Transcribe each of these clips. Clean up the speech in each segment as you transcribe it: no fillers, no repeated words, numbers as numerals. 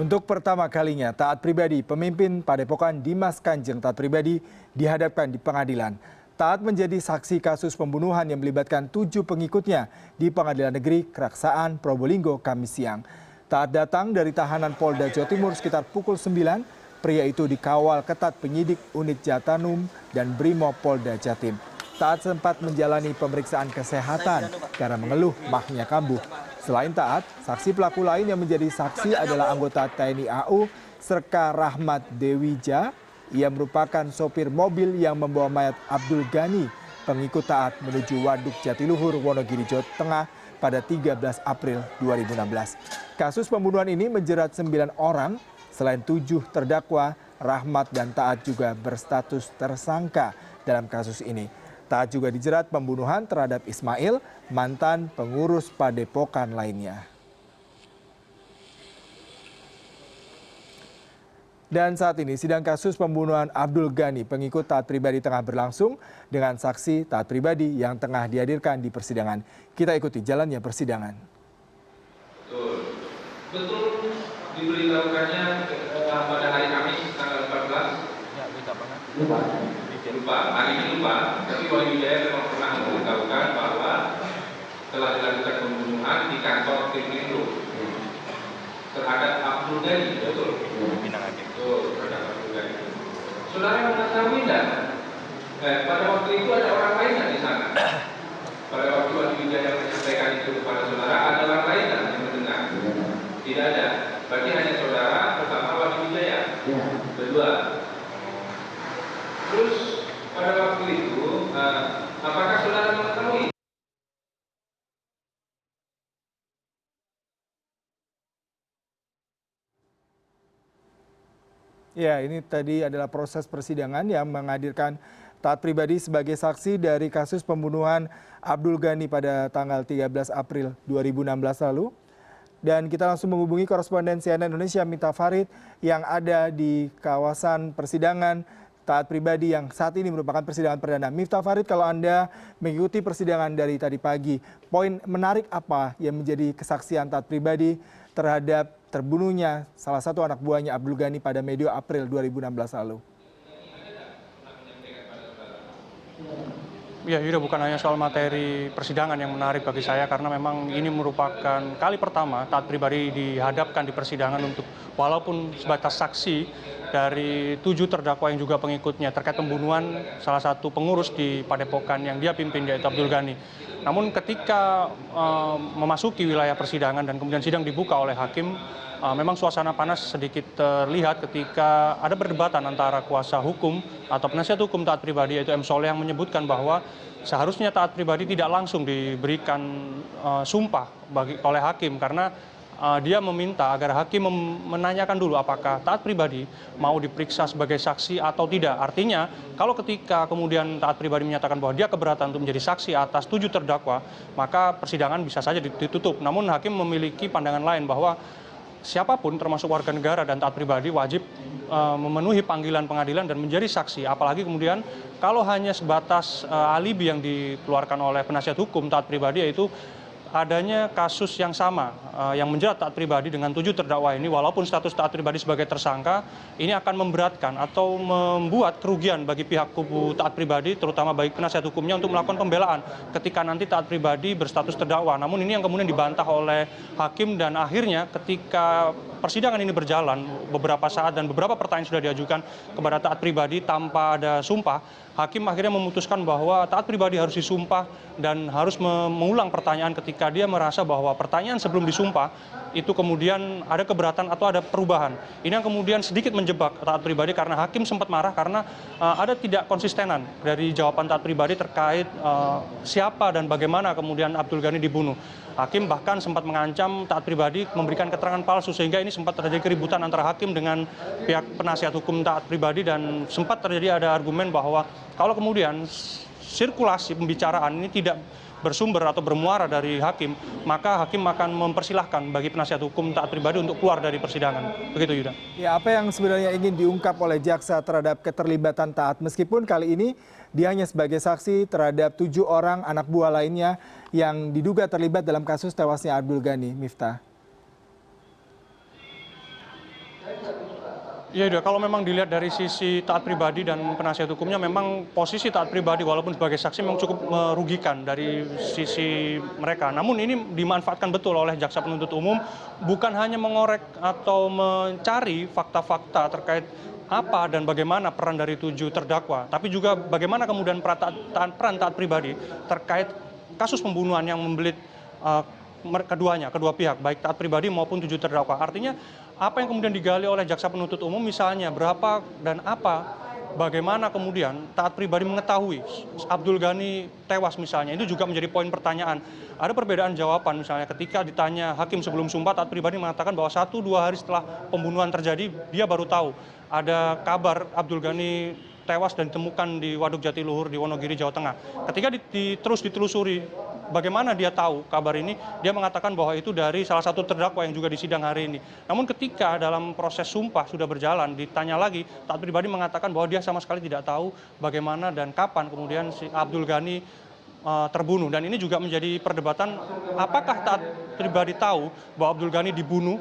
Untuk pertama kalinya, Taat Pribadi, pemimpin Padepokan Dimas Kanjeng Taat Pribadi, dihadapkan di pengadilan. Taat menjadi saksi kasus pembunuhan yang melibatkan 7 pengikutnya di Pengadilan Negeri Keraksaan Probolinggo Kamis siang. Taat datang dari tahanan Polda Jawa Timur sekitar pukul 9. Pria itu dikawal ketat penyidik unit Jatanum dan Brimob Polda Jatim. Taat sempat menjalani pemeriksaan kesehatan karena mengeluh mahnya kambuh. Selain Taat, saksi pelaku lain yang menjadi saksi adalah anggota TNI AU Serka Rahmat Dewija. Ia merupakan sopir mobil yang membawa mayat Abdul Ghani, pengikut Taat menuju Waduk Jatiluhur, Wonogiri, Jawa Tengah pada 13 April 2016. Kasus pembunuhan ini menjerat 9 orang. Selain 7 terdakwa, Rahmat dan Taat juga berstatus tersangka dalam kasus ini. Taat juga dijerat pembunuhan terhadap Ismail, mantan pengurus padepokan lainnya. Dan saat ini sidang kasus pembunuhan Abdul Ghani, pengikut Taat Pribadi, tengah berlangsung dengan saksi Taat Pribadi yang tengah dihadirkan di persidangan. Kita ikuti jalannya persidangan. Betul diberitahukannya pada hari Kamis tanggal 14. Ya, berita apa kan? Lupa, hari ini lupa, tapi Wali Wijaya memang pernah memberitahukan bahwa telah dilakukan pembunuhan di kantor Krimlo terhadap Abdul Ghani, betul? Betul, terhadap Abdul Ghani. Saudara mengetahui tidak? Pada waktu itu ada orang lain di sana. Pada waktu Wali Wijaya menyampaikan itu kepada saudara, ada orang lain yang mendengar? Tidak ada. Berarti hanya saudara bersama Wali Wijaya. Berdua. Terus pada waktu itu, apakah saudara mengetahui? Ya, ini tadi adalah proses persidangan yang menghadirkan Taat Pribadi sebagai saksi dari kasus pembunuhan Abdul Ghani pada tanggal 13 April 2016 lalu. Dan kita langsung menghubungi koresponden CNN Indonesia Miftah Farid yang ada di kawasan persidangan Taat Pribadi yang saat ini merupakan persidangan perdana. Miftah Farid, kalau Anda mengikuti persidangan dari tadi pagi, poin menarik apa yang menjadi kesaksian Taat Pribadi terhadap terbunuhnya salah satu anak buahnya Abdul Ghani pada medio April 2016 lalu? Ya, Yuda, bukan hanya soal materi persidangan yang menarik bagi saya, karena memang ini merupakan kali pertama Taat Pribadi dihadapkan di persidangan untuk walaupun sebatas saksi dari 7 terdakwa yang juga pengikutnya terkait pembunuhan salah satu pengurus di Padepokan yang dia pimpin, yaitu Abdul Ghani. Namun ketika memasuki wilayah persidangan dan kemudian sidang dibuka oleh hakim, memang suasana panas sedikit terlihat ketika ada perdebatan antara kuasa hukum atau penasihat hukum Taat Pribadi, yaitu M. Soleh, yang menyebutkan bahwa seharusnya Taat Pribadi tidak langsung diberikan sumpah oleh hakim karena dia meminta agar hakim menanyakan dulu apakah Taat Pribadi mau diperiksa sebagai saksi atau tidak. Artinya, kalau ketika kemudian Taat Pribadi menyatakan bahwa dia keberatan untuk menjadi saksi atas 7 terdakwa, maka persidangan bisa saja ditutup. Namun hakim memiliki pandangan lain bahwa siapapun termasuk warga negara dan Taat Pribadi wajib memenuhi panggilan pengadilan dan menjadi saksi. Apalagi kemudian kalau hanya sebatas alibi yang dikeluarkan oleh penasihat hukum Taat Pribadi, yaitu adanya kasus yang sama yang menjerat Taat Pribadi dengan 7 terdakwa ini, walaupun status Taat Pribadi sebagai tersangka, ini akan memberatkan atau membuat kerugian bagi pihak kubu Taat Pribadi, terutama bagi penasihat hukumnya untuk melakukan pembelaan ketika nanti Taat Pribadi berstatus terdakwa. Namun ini yang kemudian dibantah oleh hakim, dan akhirnya ketika persidangan ini berjalan beberapa saat dan beberapa pertanyaan sudah diajukan kepada Taat Pribadi tanpa ada sumpah, hakim akhirnya memutuskan bahwa Taat Pribadi harus disumpah dan harus mengulang pertanyaan ketika dia merasa bahwa pertanyaan sebelum disumpah itu kemudian ada keberatan atau ada perubahan. Ini yang kemudian sedikit menjebak Taat Pribadi karena hakim sempat marah karena ada tidak konsistenan dari jawaban Taat Pribadi terkait siapa dan bagaimana kemudian Abdul Ghani dibunuh. Hakim bahkan sempat mengancam Taat Pribadi memberikan keterangan palsu, sehingga ini sempat terjadi keributan antara hakim dengan pihak penasihat hukum Taat Pribadi, dan sempat terjadi ada argumen bahwa kalau kemudian sirkulasi pembicaraan ini tidak bersumber atau bermuara dari hakim, maka hakim akan mempersilahkan bagi penasihat hukum Taat Pribadi untuk keluar dari persidangan. Begitu, Yuda. Ya, apa yang sebenarnya ingin diungkap oleh jaksa terhadap keterlibatan Taat, meskipun kali ini dia hanya sebagai saksi terhadap 7 orang anak buah lainnya yang diduga terlibat dalam kasus tewasnya Abdul Ghani, Miftah? Ya, udah. Kalau memang dilihat dari sisi taat pribadi dan penasihat hukumnya, memang posisi taat pribadi walaupun sebagai saksi memang cukup merugikan dari sisi mereka. Namun ini dimanfaatkan betul oleh jaksa penuntut umum, bukan hanya mengorek atau mencari fakta-fakta terkait apa dan bagaimana peran dari 7 terdakwa, tapi juga bagaimana kemudian peran taat pribadi terkait kasus pembunuhan yang membelit kedua pihak, baik taat pribadi maupun 7 terdakwa. Artinya apa yang kemudian digali oleh jaksa penuntut umum, misalnya berapa dan apa, bagaimana kemudian taat pribadi mengetahui Abdul Ghani tewas misalnya, itu juga menjadi poin pertanyaan. Ada perbedaan jawaban, misalnya ketika ditanya hakim sebelum sumpah, taat pribadi mengatakan bahwa 1-2 hari setelah pembunuhan terjadi dia baru tahu ada kabar Abdul Ghani tewas dan ditemukan di Waduk Jatiluhur di Wonogiri, Jawa Tengah. Ketika terus ditelusuri bagaimana dia tahu kabar ini, dia mengatakan bahwa itu dari salah satu terdakwa yang juga disidang hari ini. Namun ketika dalam proses sumpah sudah berjalan, ditanya lagi, taat pribadi mengatakan bahwa dia sama sekali tidak tahu bagaimana dan kapan kemudian si Abdul Ghani terbunuh. Dan ini juga menjadi perdebatan, apakah taat pribadi tahu bahwa Abdul Ghani dibunuh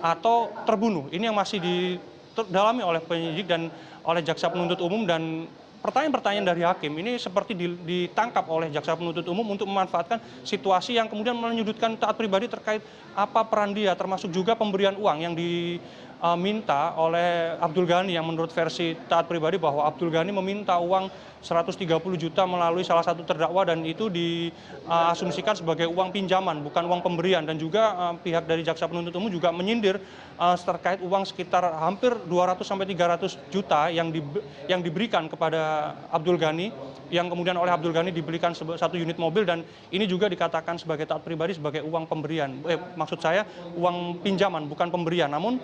atau terbunuh. Ini yang masih didalami oleh penyidik dan oleh jaksa penuntut umum, dan pertanyaan-pertanyaan dari hakim ini seperti ditangkap oleh jaksa penuntut umum untuk memanfaatkan situasi yang kemudian menyudutkan taat pribadi terkait apa peran dia, termasuk juga pemberian uang yang diminta oleh Abdul Ghani, yang menurut versi taat pribadi bahwa Abdul Ghani meminta uang 130 juta melalui salah satu terdakwa, dan itu diasumsikan sebagai uang pinjaman, bukan uang pemberian. Dan juga pihak dari jaksa penuntut umum juga menyindir terkait uang sekitar hampir 200 sampai 300 juta yang diberikan kepada Abdul Ghani, yang kemudian oleh Abdul Ghani dibelikan 1 unit mobil, dan ini juga dikatakan sebagai taat pribadi sebagai uang pemberian. Maksud saya uang pinjaman, bukan pemberian. Namun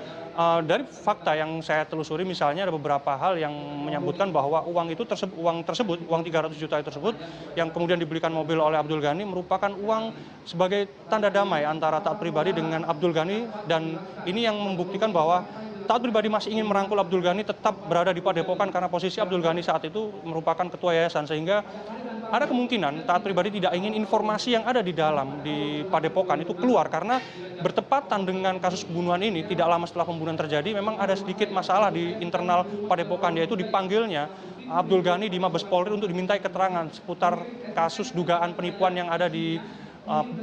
dari fakta yang saya telusuri, misalnya ada beberapa hal yang menyebutkan bahwa uang tersebut, uang 300 juta itu tersebut yang kemudian dibelikan mobil oleh Abdul Ghani merupakan uang sebagai tanda damai antara taat pribadi dengan Abdul Ghani, dan ini yang membuktikan bahwa taat pribadi masih ingin merangkul Abdul Ghani tetap berada di Padepokan karena posisi Abdul Ghani saat itu merupakan ketua yayasan, sehingga ada kemungkinan taat pribadi tidak ingin informasi yang ada di Padepokan itu keluar, karena bertepatan dengan kasus pembunuhan ini. Tidak lama setelah pembunuhan terjadi, memang ada sedikit masalah di internal Padepokan, yaitu dipanggilnya Abdul Ghani di Mabes Polri untuk dimintai keterangan seputar kasus dugaan penipuan yang ada di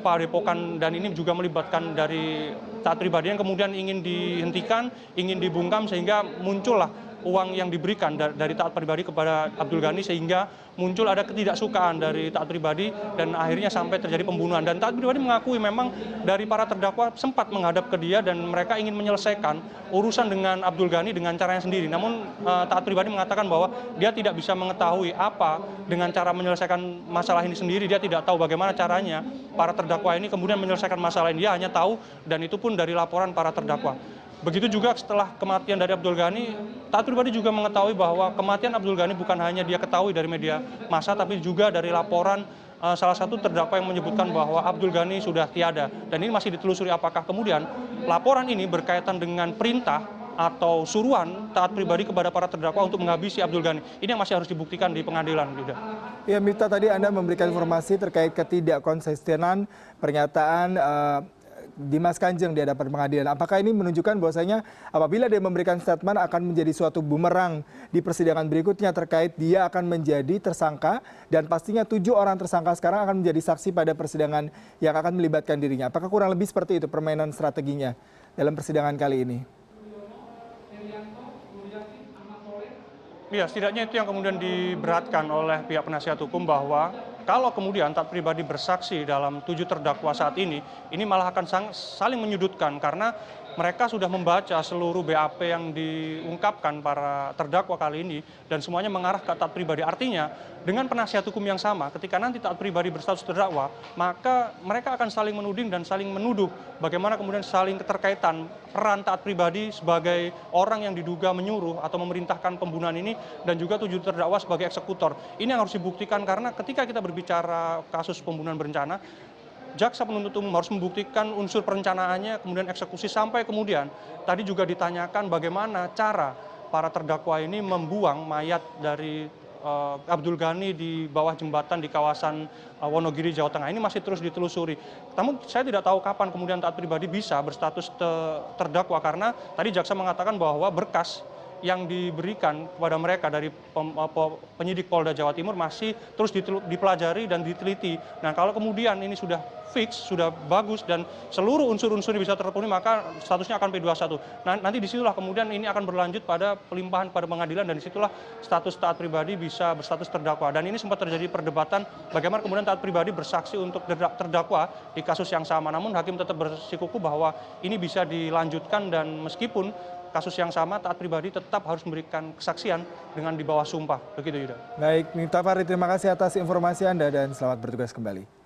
Padepokan, dan ini juga melibatkan dari taat pribadi yang kemudian ingin dihentikan, ingin dibungkam, sehingga muncullah uang yang diberikan dari taat pribadi kepada Abdul Ghani, sehingga muncul ada ketidaksukaan dari taat pribadi dan akhirnya sampai terjadi pembunuhan. Dan taat pribadi mengakui memang dari para terdakwa sempat menghadap ke dia dan mereka ingin menyelesaikan urusan dengan Abdul Ghani dengan caranya sendiri. Namun taat pribadi mengatakan bahwa dia tidak bisa mengetahui apa dengan cara menyelesaikan masalah ini sendiri. Dia tidak tahu bagaimana caranya para terdakwa ini kemudian menyelesaikan masalah ini. Dia hanya tahu, dan itu pun dari laporan para terdakwa. Begitu juga setelah kematian dari Abdul Ghani, taat pribadi juga mengetahui bahwa kematian Abdul Ghani bukan hanya dia ketahui dari media massa, tapi juga dari laporan salah satu terdakwa yang menyebutkan bahwa Abdul Ghani sudah tiada. Dan ini masih ditelusuri apakah kemudian laporan ini berkaitan dengan perintah atau suruhan taat pribadi kepada para terdakwa untuk menghabisi Abdul Ghani. Ini yang masih harus dibuktikan di pengadilan, Yuda. Ya, Miftah, tadi Anda memberikan informasi terkait ketidakkonsistenan pernyataan Dimas Kanjeng di hadapan pengadilan. Apakah ini menunjukkan bahwasanya apabila dia memberikan statement akan menjadi suatu bumerang di persidangan berikutnya terkait dia akan menjadi tersangka, dan pastinya 7 orang tersangka sekarang akan menjadi saksi pada persidangan yang akan melibatkan dirinya. Apakah kurang lebih seperti itu permainan strateginya dalam persidangan kali ini? Ya, setidaknya itu yang kemudian diberatkan oleh pihak penasihat hukum, bahwa kalau kemudian taat pribadi bersaksi dalam 7 terdakwa saat ini malah akan saling menyudutkan, karena mereka sudah membaca seluruh BAP yang diungkapkan para terdakwa kali ini, dan semuanya mengarah ke taat pribadi. Artinya, dengan penasihat hukum yang sama, ketika nanti taat pribadi berstatus terdakwa, maka mereka akan saling menuding dan saling menuduh bagaimana kemudian saling keterkaitan peran taat pribadi sebagai orang yang diduga menyuruh atau memerintahkan pembunuhan ini, dan juga 7 terdakwa sebagai eksekutor. Ini yang harus dibuktikan, karena ketika kita berbicara kasus pembunuhan berencana, jaksa penuntut umum harus membuktikan unsur perencanaannya, kemudian eksekusi, sampai kemudian tadi juga ditanyakan bagaimana cara para terdakwa ini membuang mayat dari Abdul Ghani di bawah jembatan di kawasan Wonogiri, Jawa Tengah ini masih terus ditelusuri. Namun saya tidak tahu kapan kemudian taat pribadi bisa berstatus terdakwa, karena tadi jaksa mengatakan bahwa berkas yang diberikan kepada mereka dari penyidik Polda Jawa Timur masih terus dipelajari dan diteliti. Nah, kalau kemudian ini sudah fix, sudah bagus dan seluruh unsur-unsurnya bisa terpenuhi, maka statusnya akan P21. Nah, nanti disitulah kemudian ini akan berlanjut pada pelimpahan pada pengadilan, dan disitulah status taat pribadi bisa berstatus terdakwa. Dan ini sempat terjadi perdebatan bagaimana kemudian taat pribadi bersaksi untuk terdakwa di kasus yang sama. Namun hakim tetap bersikukuh bahwa ini bisa dilanjutkan, dan meskipun kasus yang sama, taat pribadi tetap harus memberikan kesaksian dengan di bawah sumpah. Begitu, Yuda. Baik, Miftah Farid, terima kasih atas informasi Anda dan selamat bertugas kembali.